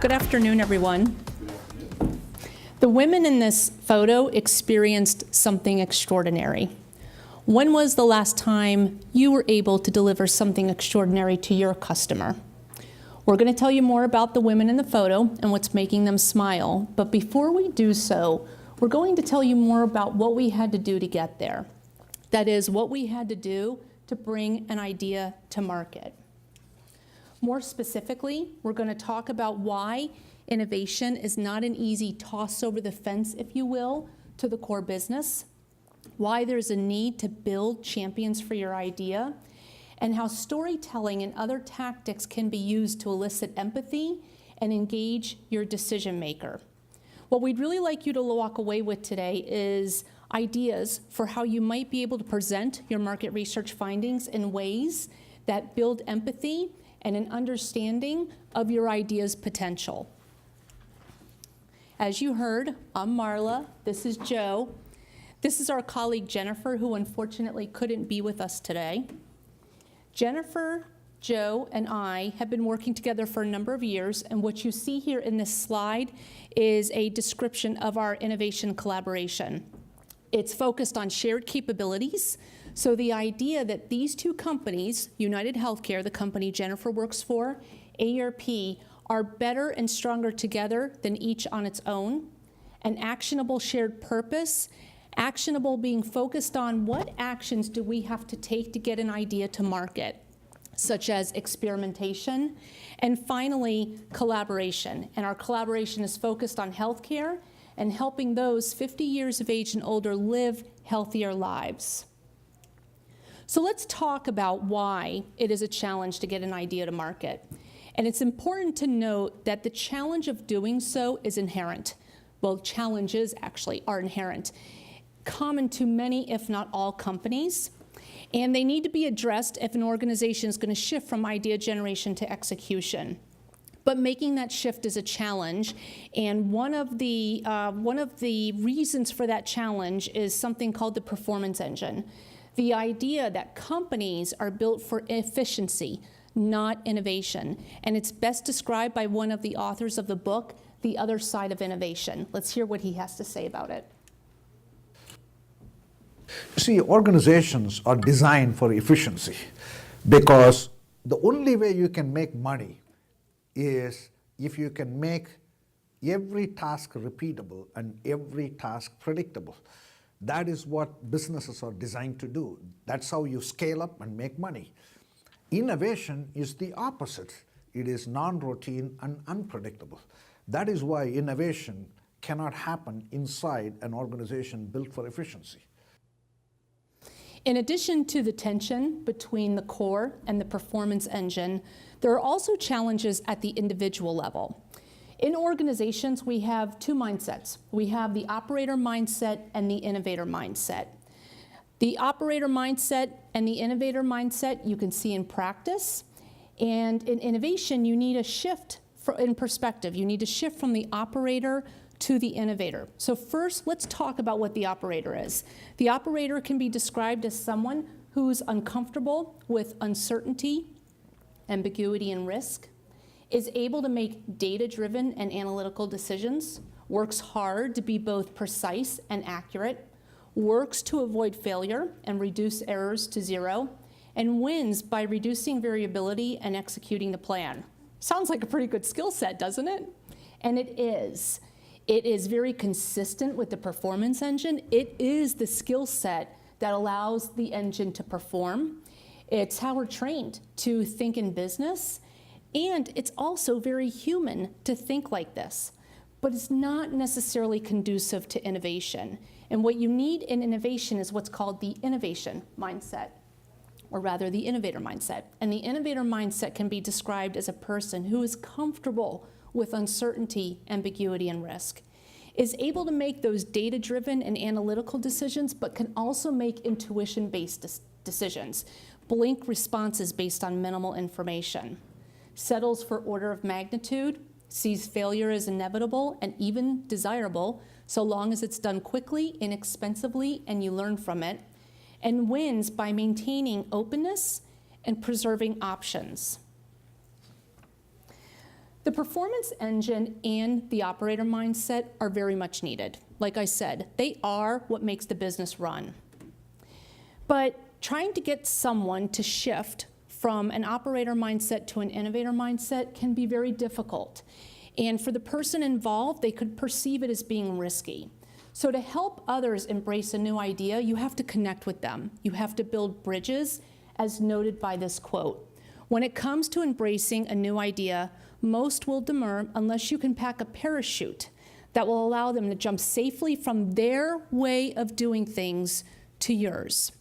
Good afternoon, everyone. The women in this photo experienced something extraordinary. When was the last time you were able to deliver something extraordinary to your customer? We're going to tell you more about the women in the photo and what's making them smile. But before we do so, we're going to tell you more about what we had to do to get there. That is, what we had to do to bring an idea to market. More specifically, we're going to talk about why innovation is not an easy toss over the fence, if you will, to the core business, why there's a need to build champions for your idea, and how storytelling and other tactics can be used to elicit empathy and engage your decision maker. What we'd really like you to walk away with today is ideas for how you might be able to present your market research findings in ways that build empathy and an understanding of your idea's potential. As you heard, I'm Marla, this is Joe. This is our colleague Jennifer, who unfortunately couldn't be with us today. Jennifer, Joe, and I have been working together for a number of years, and what you see here in this slide is a description of our innovation collaboration. It's focused on shared capabilities. So the idea that these two companies, United Healthcare, the company Jennifer works for, AARP, are better and stronger together than each on its own. An actionable shared purpose, actionable being focused on what actions do we have to take to get an idea to market, such as experimentation, and finally, collaboration. And our collaboration is focused on healthcare and helping those 50 years of age and older live healthier lives. So let's talk about why it is a challenge to get an idea to market. And it's important to note that the challenge of doing so is inherent. Well, challenges actually are inherent, common to many, if not all, companies. And they need to be addressed if an organization is going to shift from idea generation to execution. But making that shift is a challenge, and one of the reasons for that challenge is something called the performance engine. The idea that companies are built for efficiency, not innovation. And it's best described by one of the authors of the book, The Other Side of Innovation. Let's hear what he has to say about it. See, organizations are designed for efficiency because the only way you can make money is if you can make every task repeatable and every task predictable. That is what businesses are designed to do. That's how you scale up and make money. Innovation is the opposite. It is non-routine and unpredictable. That is why innovation cannot happen inside an organization built for efficiency. In addition to the tension between the core and the performance engine, there are also challenges at the individual level. In organizations, we have two mindsets. We have the operator mindset and the innovator mindset. The operator mindset and the innovator mindset you can see in practice. And in innovation, you need a shift in perspective. You need to shift from the operator to the innovator. So first, let's talk about what the operator is. The operator can be described as someone who's uncomfortable with uncertainty, ambiguity, and risk, is able to make data-driven and analytical decisions, works hard to be both precise and accurate, works to avoid failure and reduce errors to zero, and wins by reducing variability and executing the plan. Sounds like a pretty good skill set, doesn't it? And it is. It is very consistent with the performance engine. It is the skill set that allows the engine to perform. It's how we're trained to think in business, and it's also very human to think like this. But it's not necessarily conducive to innovation. And what you need in innovation is what's called the innovation mindset, or rather the innovator mindset. And the innovator mindset can be described as a person who is comfortable with uncertainty, ambiguity, and risk, is able to make those data-driven and analytical decisions, but can also make intuition-based decisions, blink responses based on minimal information, settles for order of magnitude, sees failure as inevitable and even desirable, so long as it's done quickly, inexpensively, and you learn from it, and wins by maintaining openness and preserving options. The performance engine and the operator mindset are very much needed. Like I said, they are what makes the business run. But trying to get someone to shift from an operator mindset to an innovator mindset can be very difficult. And for the person involved, they could perceive it as being risky. So to help others embrace a new idea, you have to connect with them. You have to build bridges, as noted by this quote. When it comes to embracing a new idea, most will demur unless you can pack a parachute that will allow them to jump safely from their way of doing things to yours.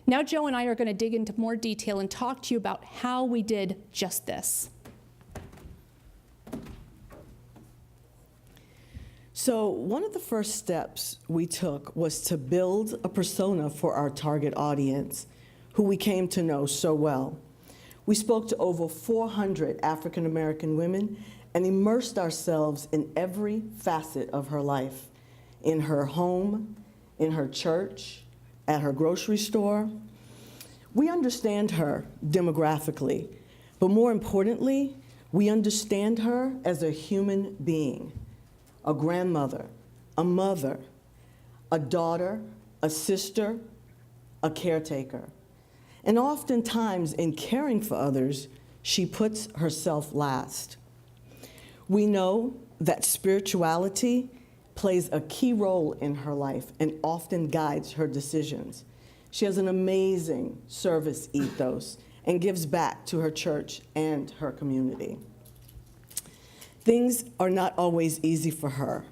Now Joe and I are going to dig into more detail and talk to you about how we did just this. So one of the first steps we took was to build a persona for our target audience, who we came to know so well. We spoke to over 400 African American women and immersed ourselves in every facet of her life, in her home, in her church, at her grocery store. We understand her demographically, but more importantly, we understand her as a human being, a grandmother, a mother, a daughter, a sister, a caretaker. And oftentimes, in caring for others, she puts herself last. We know that spirituality plays a key role in her life and often guides her decisions. She has an amazing service ethos and gives back to her church and her community. Things are not always easy for her,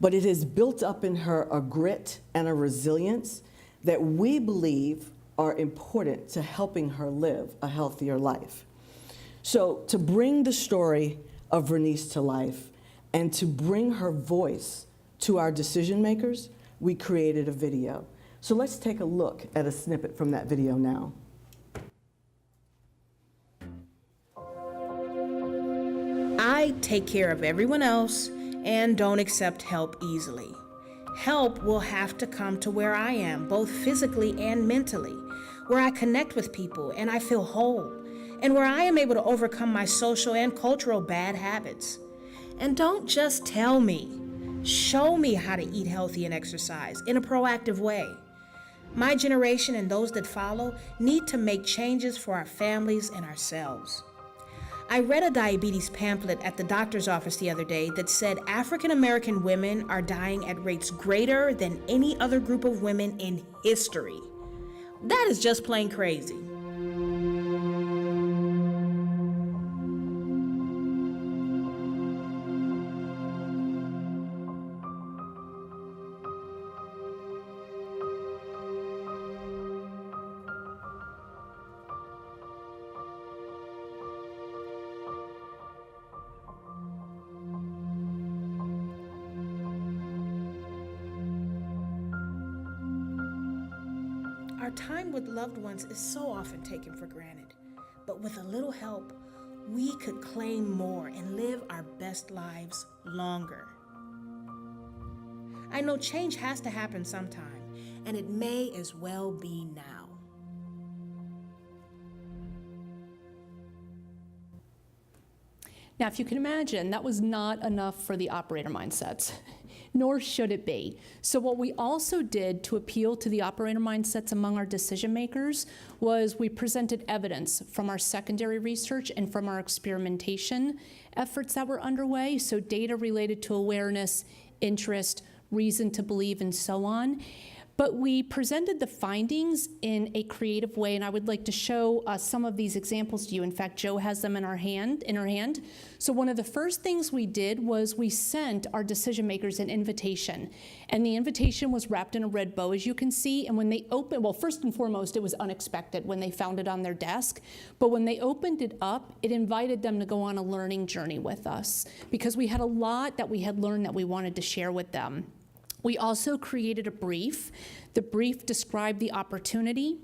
but it has built up in her a grit and a resilience that we believe are important to helping her live a healthier life. So to bring the story of Vernice to life and to bring her voice to our decision makers, we created a video. So let's take a look at a snippet from that video now. I take care of everyone else and don't accept help easily. Help will have to come to where I am, both physically and mentally, where I connect with people and I feel whole, and where I am able to overcome my social and cultural bad habits. And don't just tell me, show me how to eat healthy and exercise in a proactive way. My generation and those that follow need to make changes for our families and ourselves. I read a diabetes pamphlet at the doctor's office the other day that said African American women are dying at rates greater than any other group of women in history. That is just plain crazy. Our time with loved ones is so often taken for granted, but with a little help, we could claim more and live our best lives longer. I know change has to happen sometime, and it may as well be now. Now, if you can imagine, that was not enough for the operator mindsets, nor should it be. So what we also did to appeal to the operator mindsets among our decision makers was we presented evidence from our secondary research and from our experimentation efforts that were underway, so data related to awareness, interest, reason to believe, and so on. But we presented the findings in a creative way, and I would like to show some of these examples to you. In fact, Jo has them in her hand. So one of the first things we did was we sent our decision makers an invitation, and the invitation was wrapped in a red bow, as you can see. And when they opened, well, first and foremost, it was unexpected when they found it on their desk. But when they opened it up, it invited them to go on a learning journey with us, because we had a lot that we had learned that we wanted to share with them. We also created a brief. The brief described the opportunity,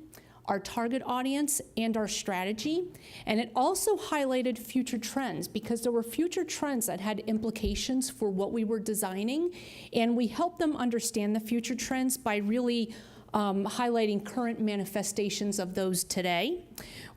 our target audience, and our strategy. And it also highlighted future trends, because there were future trends that had implications for what we were designing. And we helped them understand the future trends by really highlighting current manifestations of those today.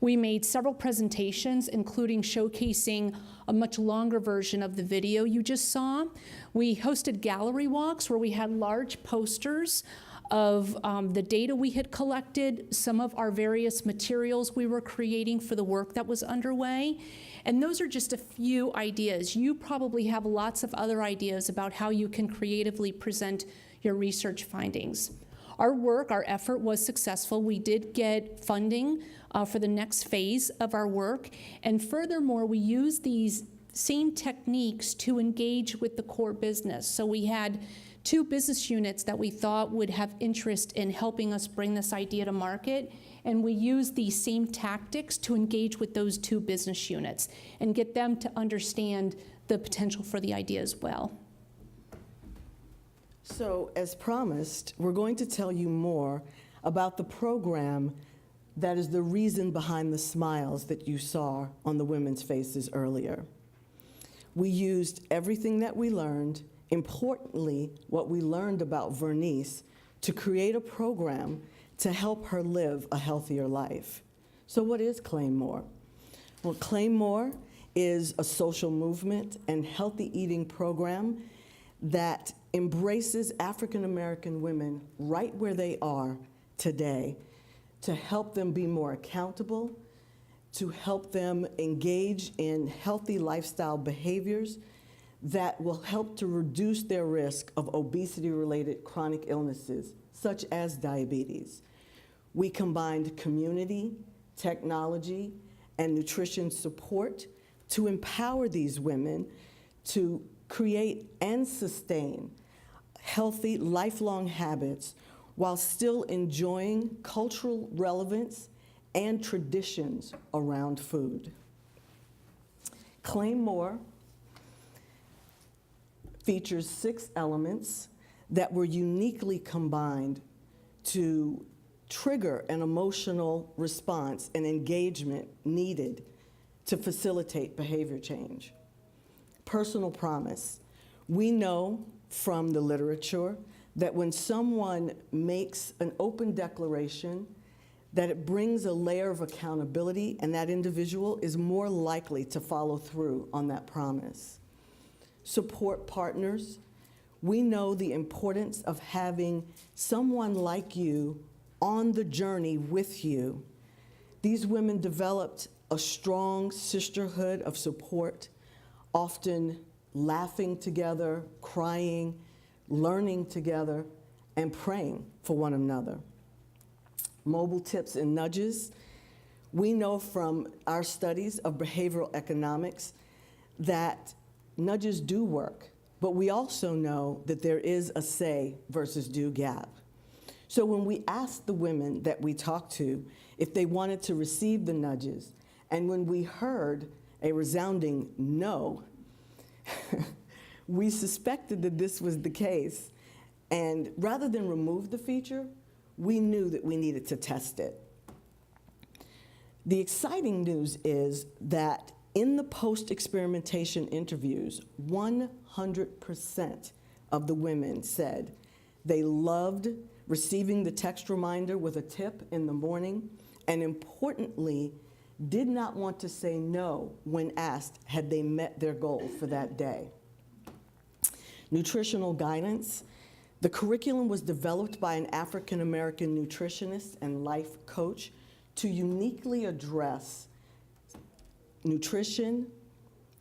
We made several presentations, including showcasing a much longer version of the video you just saw. We hosted gallery walks where we had large posters of the data we had collected, some of our various materials we were creating for the work that was underway. And those are just a few ideas. You probably have lots of other ideas about how you can creatively present your research findings. Our work, our effort was successful. We did get funding for the next phase of our work. And furthermore, we used these same techniques to engage with the core business. So we had 2 business units that we thought would have interest in helping us bring this idea to market. And we used these same tactics to engage with those 2 business units and get them to understand the potential for the idea as well. So, as promised, we're going to tell you more about the program that is the reason behind the smiles that you saw on the women's faces earlier. We used everything that we learned, importantly, what we learned about Vernice, to create a program to help her live a healthier life. So what is Claim More? Well, Claim More is a social movement and healthy eating program that embraces African American women right where they are today to help them be more accountable, to help them engage in healthy lifestyle behaviors that will help to reduce their risk of obesity-related chronic illnesses, such as diabetes. We combined community, technology, and nutrition support to empower these women to create and sustain healthy, lifelong habits while still enjoying cultural relevance and traditions around food. Claim More features 6 elements that were uniquely combined to trigger an emotional response and engagement needed to facilitate behavior change. Personal promise. We know from the literature that when someone makes an open declaration, that it brings a layer of accountability, and that individual is more likely to follow through on that promise. Support partners. We know the importance of having someone like you on the journey with you. These women developed a strong sisterhood of support, often laughing together, crying, learning together, and praying for one another. Mobile tips and nudges. We know from our studies of behavioral economics that nudges do work, but we also know that there is a say versus do gap. So when we asked the women that we talked to if they wanted to receive the nudges, and when we heard a resounding no, we suspected that this was the case. And rather than remove the feature, we knew that we needed to test it. The exciting news is that in the post-experimentation interviews, 100% of the women said they loved receiving the text reminder with a tip in the morning, and importantly, did not want to say no when asked had they met their goal for that day. Nutritional Guidance. The curriculum was developed by an African American nutritionist and life coach to uniquely address nutrition,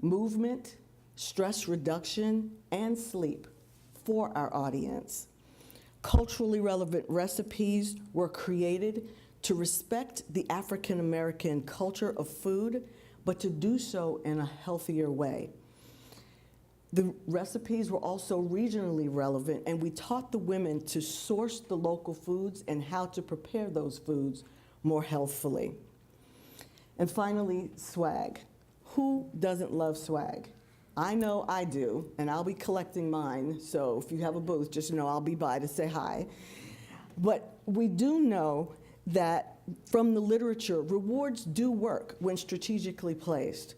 movement, stress reduction, and sleep for our audience. Culturally relevant recipes were created to respect the African American culture of food, but to do so in a healthier way. The recipes were also regionally relevant, and we taught the women to source the local foods and how to prepare those foods more healthfully. And finally, swag. Who doesn't love swag? I know I do, and I'll be collecting mine, so if you have a booth, just know I'll be by to say hi. But we do know that from the literature, rewards do work when strategically placed.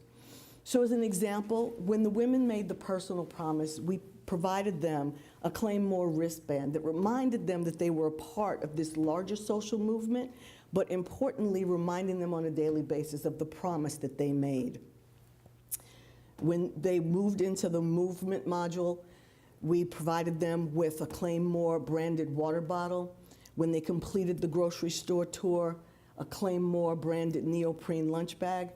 So as an example, when the women made the personal promise, we provided them a Claim More wristband that reminded them that they were a part of this larger social movement, but importantly, reminding them on a daily basis of the promise that they made. When they moved into the movement module, we provided them with a Claim More branded water bottle. When they completed the grocery store tour, a Claim More branded neoprene lunch bag.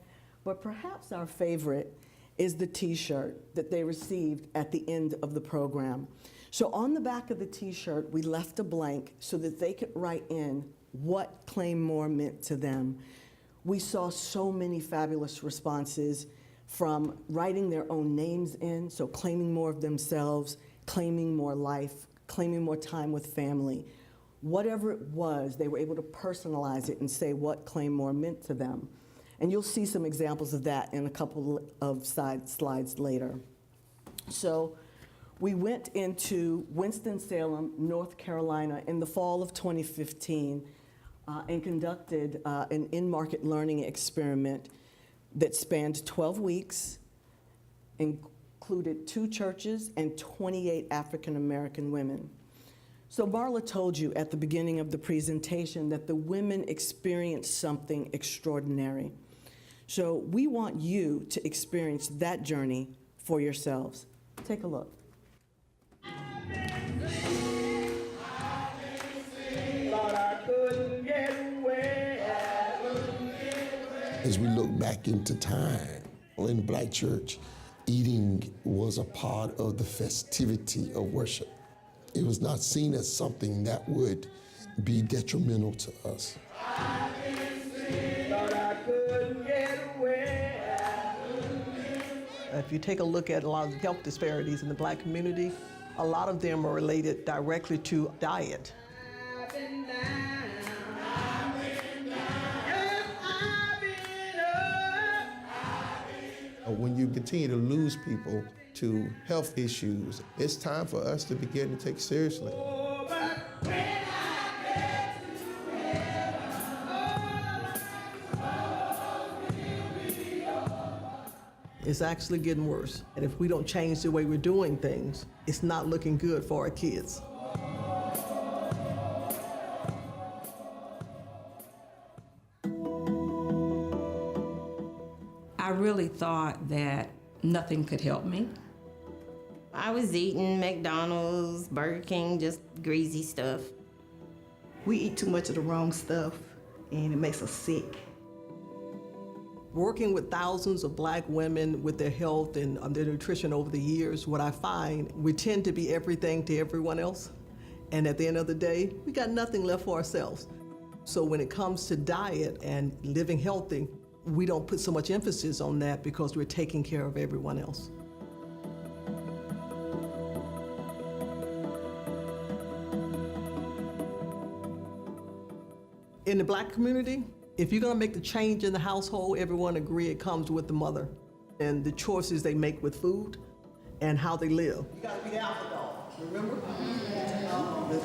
But perhaps our favorite is the t-shirt that they received at the end of the program. So on the back of the t-shirt, we left a blank so that they could write in what Claim More meant to them. We saw so many fabulous responses, from writing their own names in, so claiming more of themselves, claiming more life, claiming more time with family. Whatever it was, they were able to personalize it and say what Claim More meant to them. And you'll see some examples of that in a couple of slides later. So we went into Winston-Salem, North Carolina in the fall of 2015 and conducted an in-market learning experiment that spanned 12 weeks, included 2 churches and 28 African American women. So Marla told you at the beginning of the presentation that the women experienced something extraordinary. So we want you to experience that journey for yourselves. Take a look. As we look back into time, in the Black church, eating was a part of the festivity of worship. It was not seen as something that would be detrimental to us. If you take a look at a lot of the health disparities in the Black community, a lot of them are related directly to diet. When you continue to lose people to health issues, it's time for us to begin to take seriously. It's actually getting worse. And if we don't change the way we're doing things, it's not looking good for our kids. I really thought that nothing could help me. I was eating McDonald's, Burger King, just greasy stuff. We eat too much of the wrong stuff, and it makes us sick. Working with thousands of Black women with their health and their nutrition over the years, what I find, we tend to be everything to everyone else. And at the end of the day, we got nothing left for ourselves. So when it comes to diet and living healthy, we don't put so much emphasis on that because we're taking care of everyone else. In the Black community, if you're gonna make the change in the household, everyone agree it comes with the mother and the choices they make with food and how they live. You gotta be the alpha dog, remember?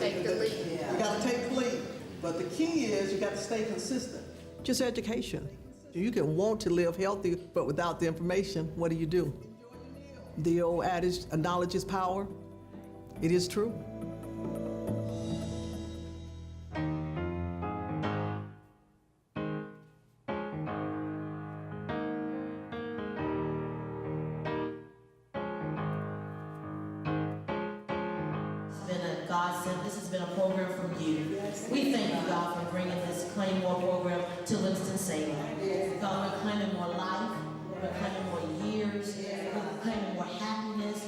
Take the lead. You gotta take the lead. But the key is you got to stay consistent. Just education. You can want to live healthy, but without the information, what do? The old adage, knowledge is power. It is true. This has been a program from you. We thank you, God, for bringing this Claim More program to Winston-Salem. God, we're claiming more life, we're claiming more years, we're claiming more happiness,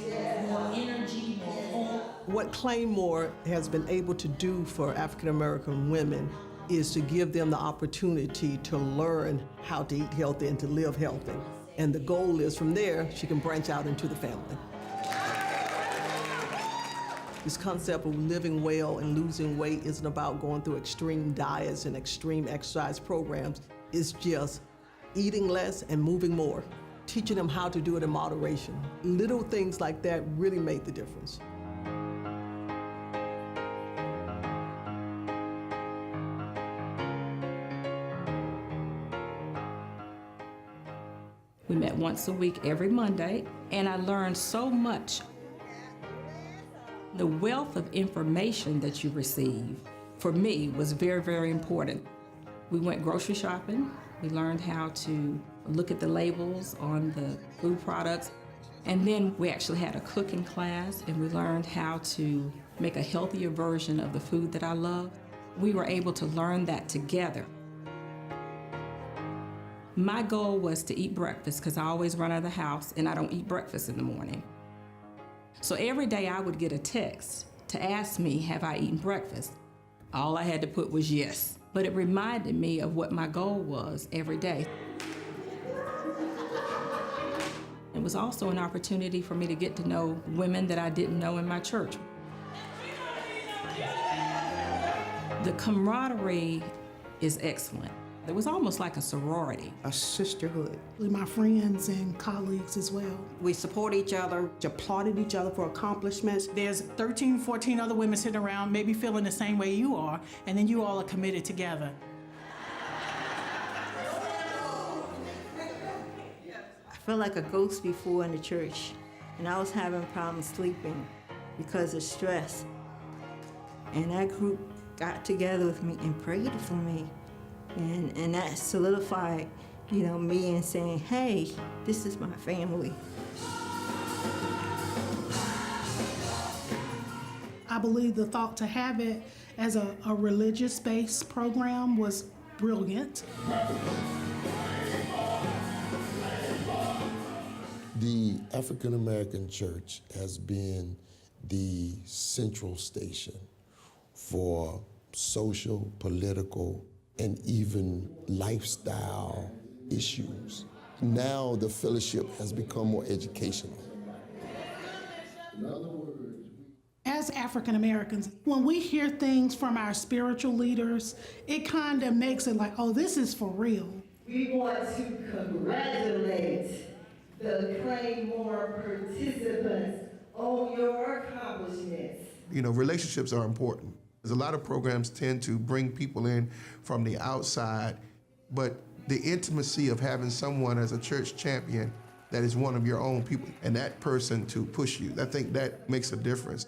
more energy, more hope. What Claim More has been able to do for African American women is to give them the opportunity to learn how to eat healthy and to live healthy. And the goal is from there, she can branch out into the family. This concept of living well and losing weight isn't about going through extreme diets and extreme exercise programs. It's just eating less and moving more, teaching them how to do it in moderation. Little things like that really made the difference. We met once a week every Monday, and I learned so much. The wealth of information that you receive, for me, was very, very important. We went grocery shopping. We learned how to look at the labels on the food products. And then we actually had a cooking class, and we learned how to make a healthier version of the food that I love. We were able to learn that together. My goal was to eat breakfast because I always run out of the house and I don't eat breakfast in the morning. So every day I would get a text to ask me, have I eaten breakfast? All I had to put was yes. But it reminded me of what my goal was every day. It was also an opportunity for me to get to know women that I didn't know in my church. The camaraderie is excellent. It was almost like a sorority. A sisterhood. With my friends and colleagues as well. We support each other, applauded each other for accomplishments. There's 13, 14 other women sitting around maybe feeling the same way you are, and then you all are committed together. I felt like a ghost before in the church, and I was having problems sleeping because of stress. And that group got together with me and prayed for me. And that solidified, me and saying, hey, this is my family. I believe the thought to have it as a religious-based program was brilliant. The African American Church has been the central station for social, political, and even lifestyle issues. Now the fellowship has become more educational. In other words, as African Americans, when we hear things from our spiritual leaders, it kind of makes it like, oh, this is for real. We want to congratulate the Claymore participants on your accomplishments. Relationships are important. There's a lot of programs tend to bring people in from the outside, but the intimacy of having someone as a church champion that is one of your own people, and that person to push you, I think that makes a difference.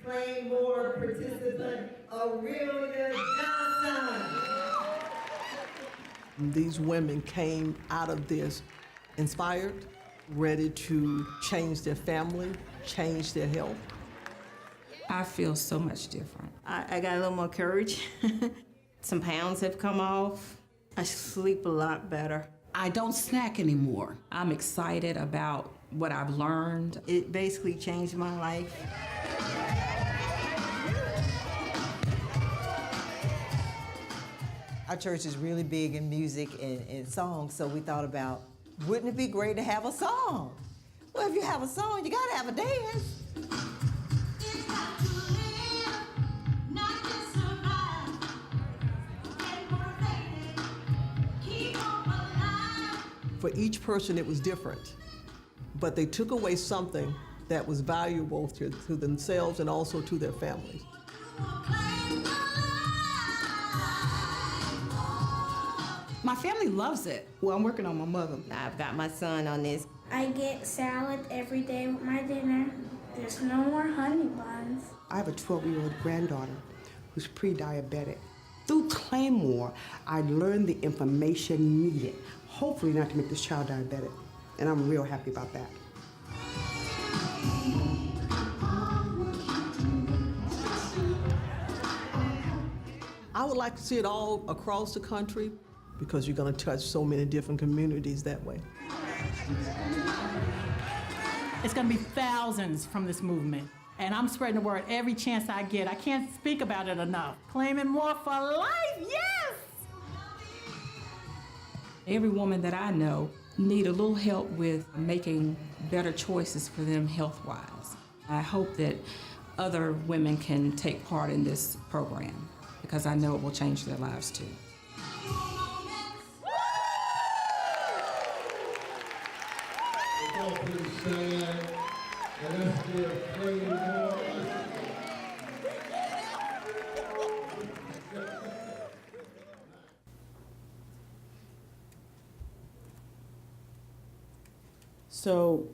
Claymore participant Aurelia Johnson. These women came out of this inspired, ready to change their family, change their health. I feel so much different. I got a little more courage. Some pounds have come off. I sleep a lot better. I don't snack anymore. I'm excited about what I've learned. It basically changed my life. Our church is really big in music and songs, so we thought about, wouldn't it be great to have a song? Well, if you have a song, you gotta have a dance. For each person, it was different, but they took away something that was valuable to themselves and also to their families. My family loves it. Well, I'm working on my mother. I've got my son on this. I get salad every day with my dinner. There's no more honey buns. I have a 12-year-old granddaughter who's pre-diabetic. Through Claymore, I learned the information needed, hopefully not to make this child diabetic, and I'm real happy about that. I would like to see it all across the country because you're going to touch so many different communities that way. It's going to be thousands from this movement, and I'm spreading the word every chance I get. I can't speak about it enough. Claiming more for life, yes! Every woman that I know need a little help with making better choices for them health-wise. I hope that other women can take part in this program because I know it will change their lives too. So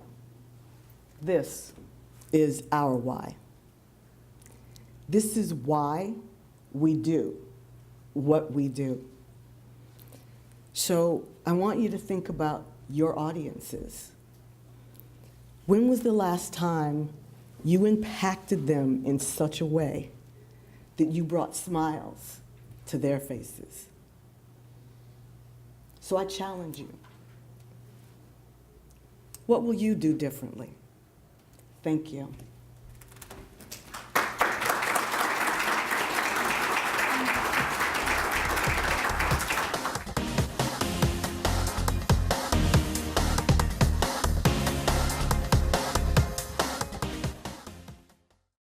this is our why. This is why we do what we do. So I want you to think about your audiences. When was the last time you impacted them in such a way that you brought smiles to their faces? So I challenge you. What will you do differently? Thank you.